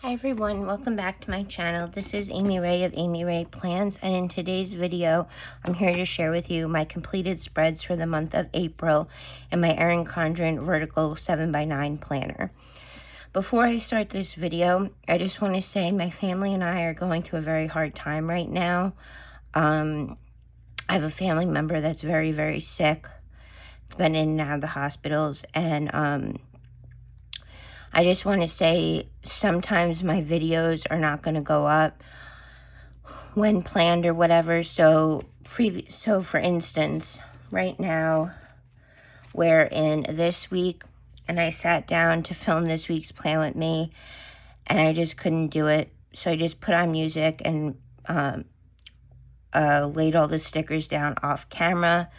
Hi everyone, welcome back to my channel. This is Amy Ray of Amy Ray Plans, and in today's video, I'm here to share with you my completed spreads for the month of April in my Erin Condren vertical 7x9 planner. Before I start this video, I just want to say my family and I are going through a very hard time right now. I have a family member that's very, very sick. It's been in and out of the hospitals, and I just want to say sometimes my videos are not going to go up when planned or whatever. So for instance, right now we're in this week and I sat down to film this week's plan with me and I just couldn't do it. So I just put on music and laid all the stickers down off camera.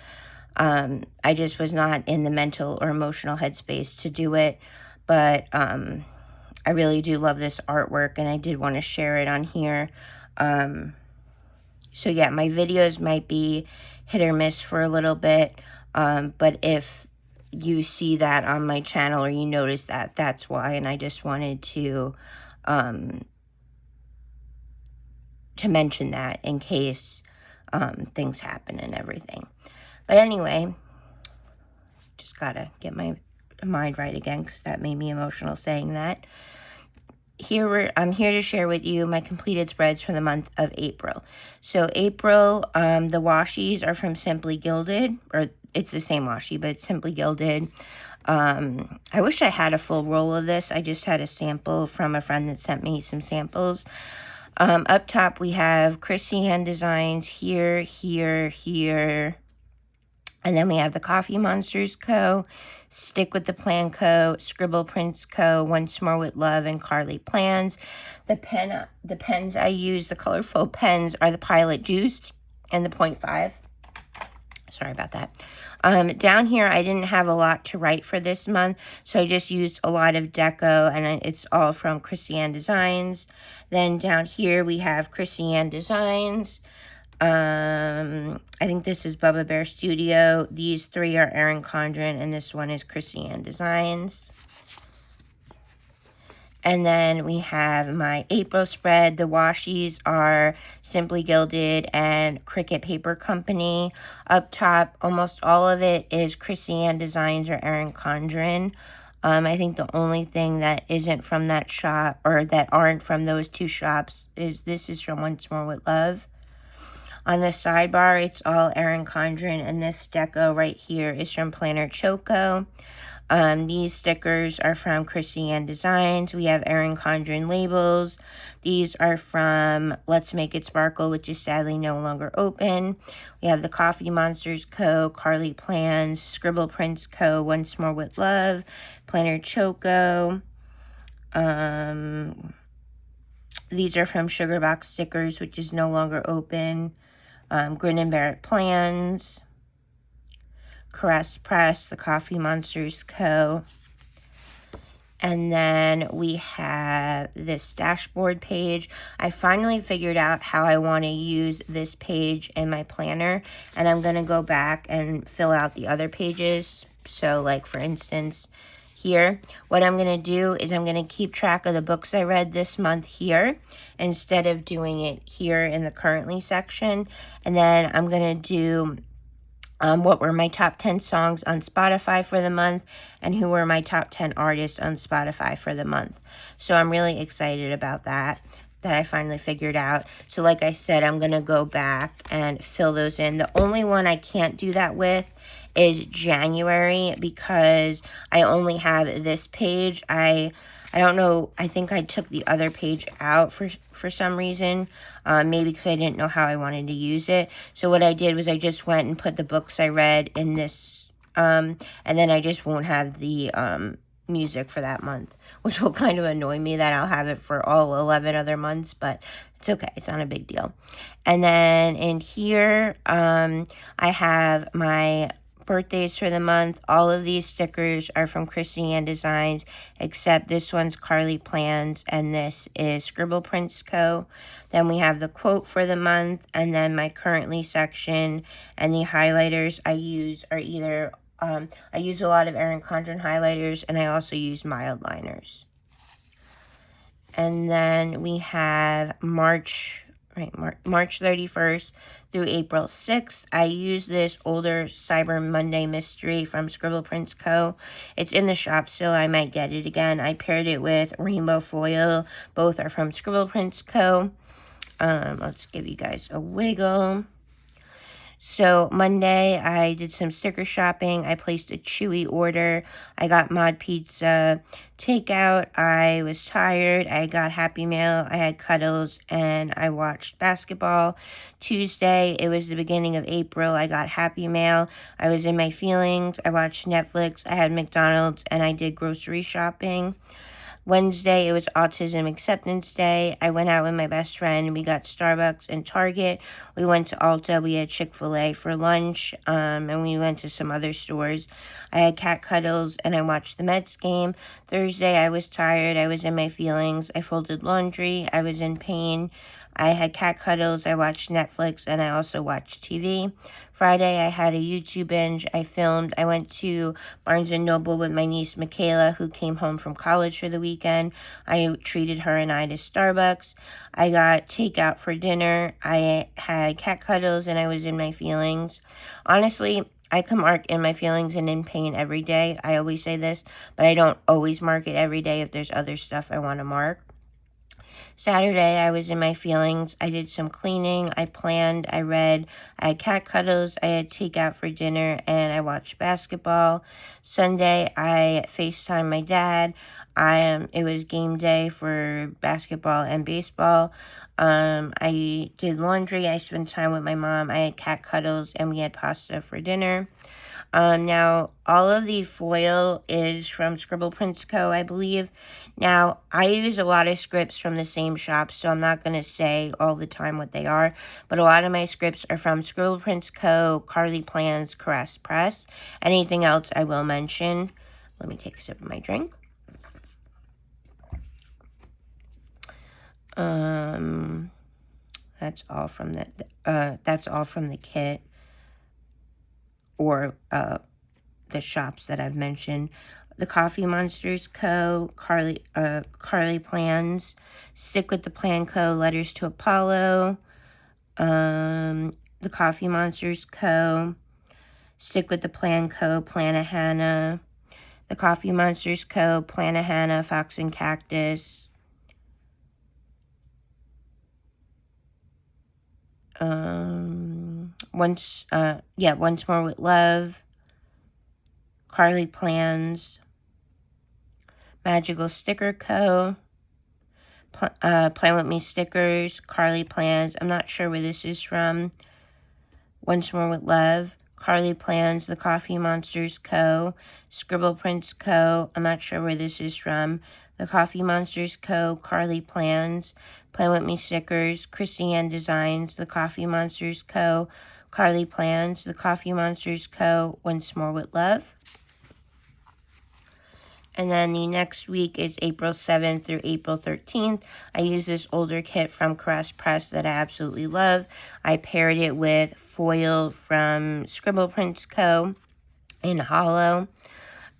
I just was not in the mental or emotional headspace to do it. But I really do love this artwork, and I did want to share it on here. So yeah, my videos might be hit or miss for a little bit, but if you see that on my channel or you notice that, that's why. And I just wanted to mention that in case things happen and everything. But anyway, just gotta get my mind right again because that made me emotional saying that. I'm here to share with you my completed spreads for the month of April. So April, the washies are from Simply Gilded, or it's the same washi, but it's Simply Gilded. I wish I had a full roll of this. I just had a sample from a friend that sent me some samples. Up top we have Krissy hand designs here, here. And then we have the Coffee Monsters Co., Stick with the Plan Co., Scribble Prints Co., Once More with Love, and Carlea Plans. The pens I use, the colorful pens, are the Pilot Juiced and the 0.5. Sorry about that. Down here, I didn't have a lot to write for this month, so I just used a lot of deco, and it's all from Krissy Designs. Then down here, we have Krissy Designs. I think this is Bubba Bear Studio. These three are Erin Condren, and this one is Krissy Designs. And then we have my April spread. The washies are Simply Gilded and Cricut Paper Company. Up top, almost all of it is Krissy Designs or Erin Condren. I think the only thing that isn't from that shop, or that aren't from those two shops, is this is from Once More with Love. On the sidebar, it's all Erin Condren, and this deco right here is from Planner Choco. These stickers are from Krissy Designs. We have Erin Condren labels. These are from Let's Make It Sparkle, which is sadly no longer open. We have the Coffee Monsters Co., Carlea Plans, Scribble Prints Co., Once More with Love, Planner Choco. These are from Sugar Box Stickers, which is no longer open. Grin and Bear It Plans, Caress Press, the Coffee Monsters Co. And then we have this dashboard page. I finally figured out how I want to use this page in my planner, and I'm going to go back and fill out the other pages. So like for instance, here, what I'm going to do is I'm going to keep track of the books I read this month here instead of doing it here in the currently section. And then I'm going to do what were my top 10 songs on Spotify for the month and who were my top 10 artists on Spotify for the month. So I'm really excited about that I finally figured out. So like I said, I'm going to go back and fill those in. The only one I can't do that with is January because I only have this page. I don't know, I think I took the other page out for some reason, maybe because I didn't know how I wanted to use it. So what I did was I just went and put the books I read in this, and then I just won't have the music for that month, which will kind of annoy me that I'll have it for all 11 other months, but it's okay. It's not a big deal. And then in here, I have my birthdays for the month. All of these stickers are from Krissy Designs, except this one's Carlea Plans, and this is Scribble Prints Co. Then we have the quote for the month, and then my currently section, and the highlighters I use are either I use a lot of Erin Condren highlighters, and I also use mild liners. And then we have March 31st through April 6th. I use this older Cyber Monday mystery from Scribble Prints Co. It's in the shop still. I might get it again. I paired it with Rainbow Foil. Both are from Scribble Prints Co. Let's give you guys a wiggle. So Monday, I did some sticker shopping. I placed a Chewy order. I got Mod Pizza takeout. I was tired. I got Happy Meal. I had cuddles, and I watched basketball. Tuesday, it was the beginning of April. I got Happy Meal. I was in my feelings. I watched Netflix. I had McDonald's, and I did grocery shopping. Wednesday, it was Autism Acceptance Day. I went out with my best friend. We got Starbucks and Target. We went to Ulta. We had Chick-fil-A for lunch, and we went to some other stores. I had cat cuddles, and I watched the Mets game. Thursday, I was tired. I was in my feelings. I folded laundry. I was in pain. I had cat cuddles, I watched Netflix, and I also watched TV. Friday, I had a YouTube binge. I filmed. I went to Barnes & Noble with my niece, Michaela, who came home from college for the weekend. I treated her and I to Starbucks. I got takeout for dinner. I had cat cuddles, and I was in my feelings. Honestly, I can mark in my feelings and in pain every day. I always say this, but I don't always mark it every day if there's other stuff I want to mark. Saturday, I was in my feelings. I did some cleaning. I planned. I read. I had cat cuddles. I had takeout for dinner, and I watched basketball. Sunday, I FaceTimed my dad. It was game day for basketball and baseball. I did laundry. I spent time with my mom. I had cat cuddles, and we had pasta for dinner. Now, all of the foil is from Scribble Prints Co., I believe. Now, I use a lot of scripts from the same shop, so I'm not going to say all the time what they are, but a lot of my scripts are from Scribble Prints Co., Carlea Plans, Caress Press. Anything else I will mention. Let me take a sip of my drink. That's all from the kit, or the shops that I've mentioned. The Coffee Monsters Co., Carlea Plans, Stick with the Plan Co., Letters to Apollo, the Coffee Monsters Co., Stick with the Plan Co., Plana-Hannah, the Coffee Monsters Co., Plana-Hannah, Fox and Cactus, Once More with Love, Carlea Plans, Magical Sticker Co., Plan With Me Stickers, Carlea Plans. I'm not sure where this is from. Once More with Love, Carlea Plans, The Coffee Monsters Co., Scribble Prints Co. I'm not sure where this is from. The Coffee Monsters Co., Carlea Plans, Plan With Me Stickers, Krissy Designs, The Coffee Monsters Co., Carlea Plans, The Coffee Monsters Co., Once More with Love. And then the next week is April 7th through April 13th. I use this older kit from Caress Press that I absolutely love. I paired it with foil from Scribble Prints Co. in Hollow.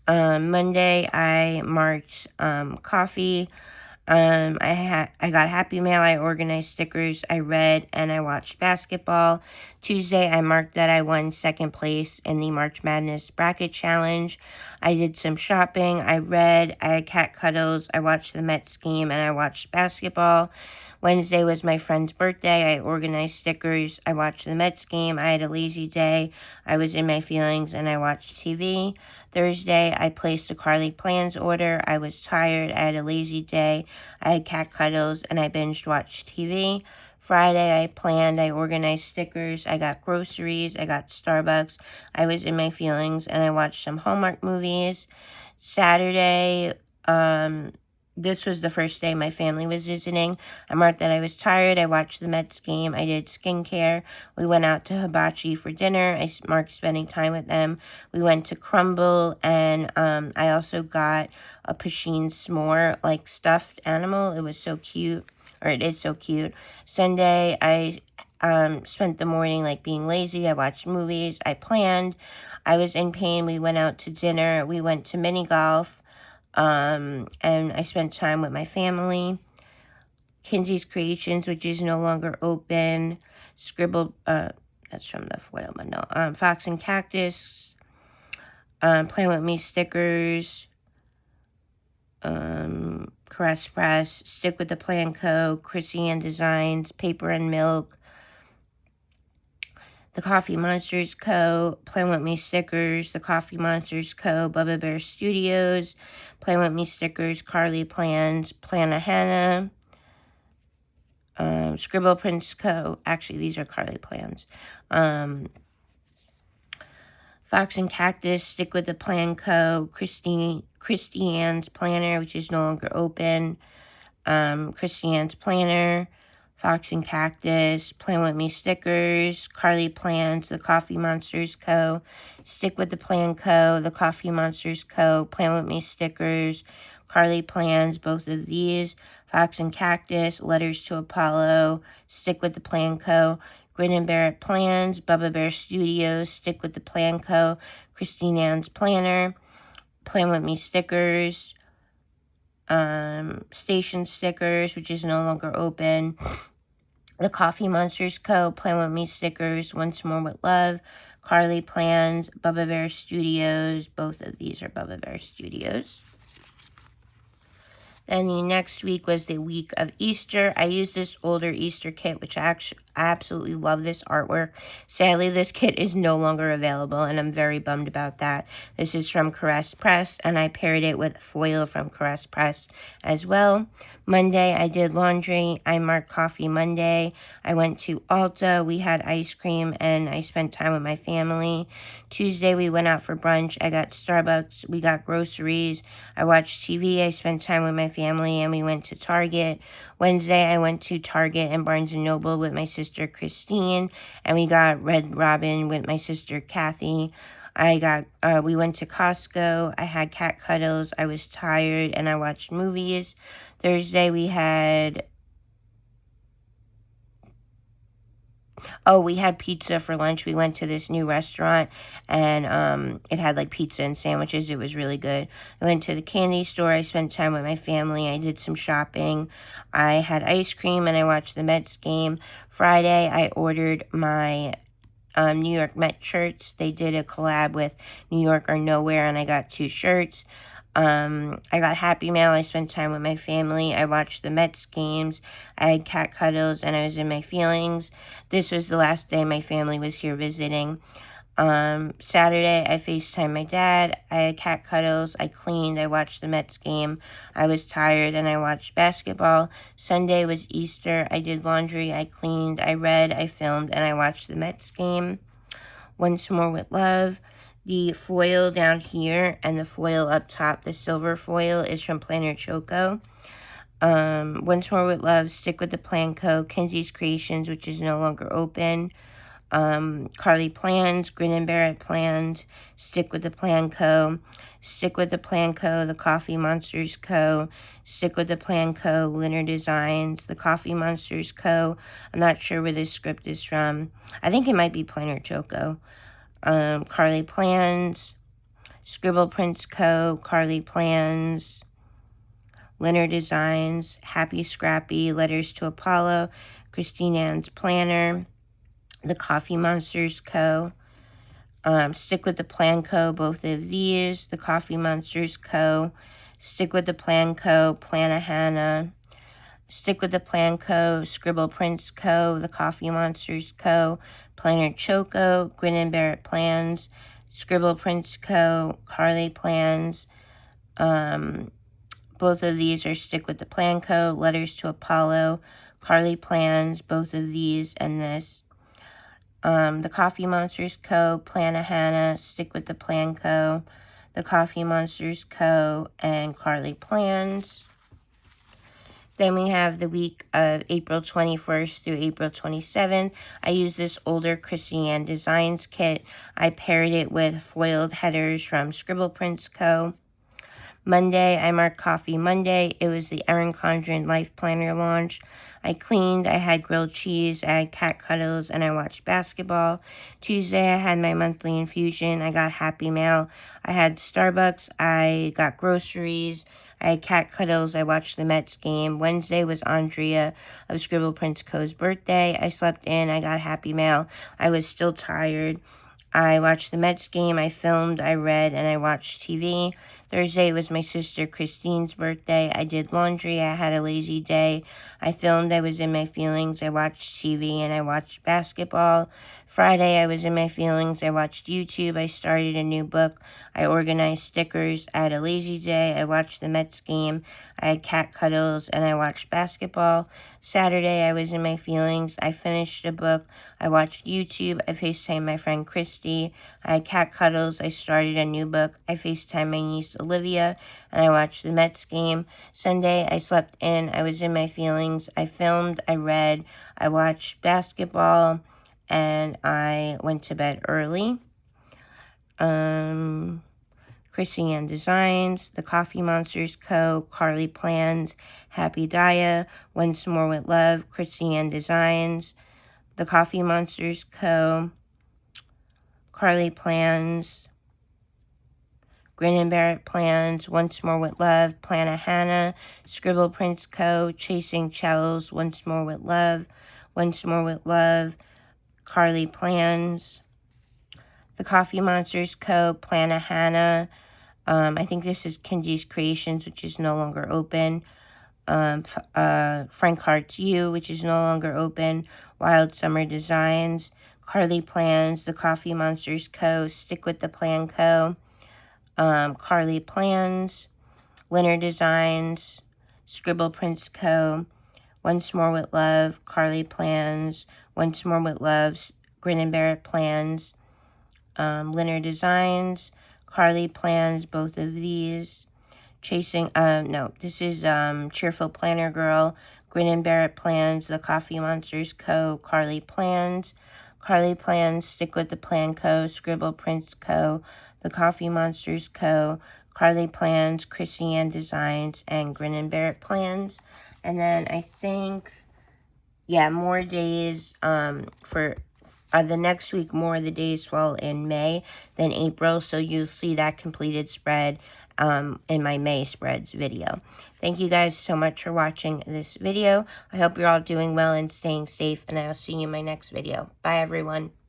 Monday, I marked coffee. I got Happy Mail, I organized stickers, I read, and I watched basketball. Tuesday, I marked that I won second place in the March Madness Bracket Challenge. I did some shopping, I read, I had cat cuddles, I watched the Mets game, and I watched basketball. Wednesday was my friend's birthday. I organized stickers. I watched the Mets game. I had a lazy day. I was in my feelings, and I watched TV. Thursday, I placed a Carlea Plans order. I was tired. I had a lazy day. I had cat cuddles, and I binged watched TV. Friday, I planned. I organized stickers. I got groceries. I got Starbucks. I was in my feelings, and I watched some Hallmark movies. Saturday, this was the first day my family was visiting. I marked that I was tired. I watched the Mets game. I did skincare. We went out to Hibachi for dinner. I marked spending time with them. We went to Crumble, and I also got a Pasheen s'more, like, stuffed animal. It was so cute, or it is so cute. Sunday, I spent the morning, like, being lazy. I watched movies. I planned. I was in pain. We went out to dinner. We went to mini golf. And I spent time with my family. Kinsey's Creations, which is no longer open. Scribble, that's from the foil, but no. Fox and Cactus, Playing With Me stickers, Caress Press, Stick With The Plan Co., Krissy and Designs, Paper and Milk, The Coffee Monsters Co., Playing With Me stickers, The Coffee Monsters Co., Bubba Bear Studios, Playing With Me stickers, Carlea Plans, Plana Hannah, Scribble Prince Co. Actually, these are Carlea Plans. Fox and Cactus, Stick With The Plan Co., Christiane's Planner, which is no longer open. Christiane's Planner, Fox and Cactus, Plan With Me stickers, Carlea Plans, The Coffee Monsters Co., Stick With The Plan Co., The Coffee Monsters Co., Plan With Me stickers, Carlea Plans, both of these, Fox and Cactus, Letters to Apollo, Stick With The Plan Co., Grin and Bear It Plans, Bubba Bear Studios, Stick With The Plan Co., Christine Ann's Planner, Plan With Me stickers, Station stickers, which is no longer open. The Coffee Monsters Co., Plan With Me stickers, Once More With Love, Carlea Plans, Bubba Bear Studios. Both of these are Bubba Bear Studios. Then the next week was the week of Easter. I used this older Easter kit, which I absolutely love this artwork. Sadly, this kit is no longer available, and I'm very bummed about that. This is from Caress Press, and I paired it with foil from Caress Press as well. Monday, I did laundry. I marked Coffee Monday. I went to Ulta. We had ice cream, and I spent time with my family. Tuesday, we went out for brunch. I got Starbucks. We got groceries. I watched TV. I spent time with my family, and we went to Target. Wednesday, I went to Target and Barnes & Noble with my sister Christine, and we got Red Robin with my sister Kathy. We went to Costco. I had cat cuddles. I was tired, and I watched movies. Thursday, we had pizza for lunch. We went to this new restaurant, and it had like pizza and sandwiches. It was really good. I went to the candy store. I spent time with my family. I did some shopping. I had ice cream, and I watched the Mets game. Friday, I ordered my New York Mets shirts. They did a collab with New York or Nowhere, and I got 2 shirts. I got Happy Mail. I spent time with my family. I watched the Mets games. I had cat cuddles, and I was in my feelings. This was the last day my family was here visiting. Saturday, I FaceTimed my dad. I had cat cuddles. I cleaned. I watched the Mets game. I was tired, and I watched basketball. Sunday was Easter. I did laundry. I cleaned. I read. I filmed, and I watched the Mets game. Once More With Love. The foil down here and the foil up top, the silver foil, is from Planner Choco. Once More With Love, Stick With The Plan Co., Kinsey's Creations, which is no longer open. Carlea Plans, Grin and Bear It Plans, Stick With The Plan Co., Stick With The Plan Co., The Coffee Monsters Co., Stick With The Plan Co., Linner Designs, The Coffee Monsters Co. I'm not sure where this script is from. I think it might be Planner Choco. Carlea Plans, Scribble Prince Co., Carlea Plans, Linner Designs, Happy Scrappy, Letters to Apollo, Christine Ann's Planner, The Coffee Monsters Co., Stick With The Plan Co., both of these, The Coffee Monsters Co., Stick With The Plan Co., Plana Hannah, Stick With The Plan Co., Scribble Prince Co., The Coffee Monsters Co., Planner Choco, Grin and Bear It Plans, Scribble Prince Co., Carlea Plans. Both of these are Stick With The Plan Co., Letters to Apollo, Carlea Plans, both of these and this. The Coffee Monsters Co., Plana Hannah, Stick With The Plan Co., The Coffee Monsters Co., and Carlea Plans. Then we have the week of April 21st through April 27th. I used this older Krissy and Designs kit. I paired it with foiled headers from Scribble Prince Co. Monday, I marked Coffee Monday. It was the Erin Condren Life Planner launch. I cleaned, I had grilled cheese, I had cat cuddles, and I watched basketball. Tuesday, I had my monthly infusion. I got Happy Mail. I had Starbucks. I got groceries. I had cat cuddles. I watched the Mets game. Wednesday was Andrea of Scribble Prince Co.'s birthday. I slept in. I got Happy Mail. I was still tired. I watched the Mets game, I filmed, I read, and I watched TV. Thursday was my sister Christine's birthday. I did laundry, I had a lazy day. I filmed, I was in my feelings, I watched TV, and I watched basketball. Friday, I was in my feelings, I watched YouTube, I started a new book, I organized stickers. I had a lazy day, I watched the Mets game, I had cat cuddles, and I watched basketball. Saturday, I was in my feelings, I finished a book, I watched YouTube, I FaceTimed my friend Krissy, I had cat cuddles, I started a new book, I FaceTimed my niece Olivia, and I watched the Mets game. Sunday, I slept in, I was in my feelings, I filmed, I read, I watched basketball, and I went to bed early. Krissy and Designs, The Coffee Monsters Co., Carlea Plans, Happy Dia, Once More with Love, Krissy and Designs, The Coffee Monsters Co., Carlea Plans, Grin and Bear It Plans, Once More with Love, Plan a Hannah, Scribble Prince Co., Chasing Cellos, Once More with Love, Carlea Plans, The Coffee Monsters Co., Plan a Hannah. I think this is Kinsey's Creations, which is no longer open. Frank Hart's You, which is no longer open. Wild Summer Designs, Carlea Plans, The Coffee Monsters Co., Stick with the Plan Co., Carlea Plans, Winter Designs, Scribble Prince Co., Once More with Love, Carlea Plans, Once More with Love, Grin and Bear It Plans, Winter Designs, Carlea Plans, both of these. This is Cheerful Planner Girl, Grin and Bear It Plans, The Coffee Monsters Co., Carlea Plans, Stick with the Plan Co., Scribble Prince Co., The Coffee Monsters Co., Carlea Plans, Krissy and Designs, and Grin and Bear It Plans. And then I think, yeah, more days for the next week. More of the days fall in May than April, so you'll see that completed spread in my May spreads video. Thank you guys so much for watching this video. I hope you're all doing well and staying safe, and I'll see you in my next video. Bye, everyone.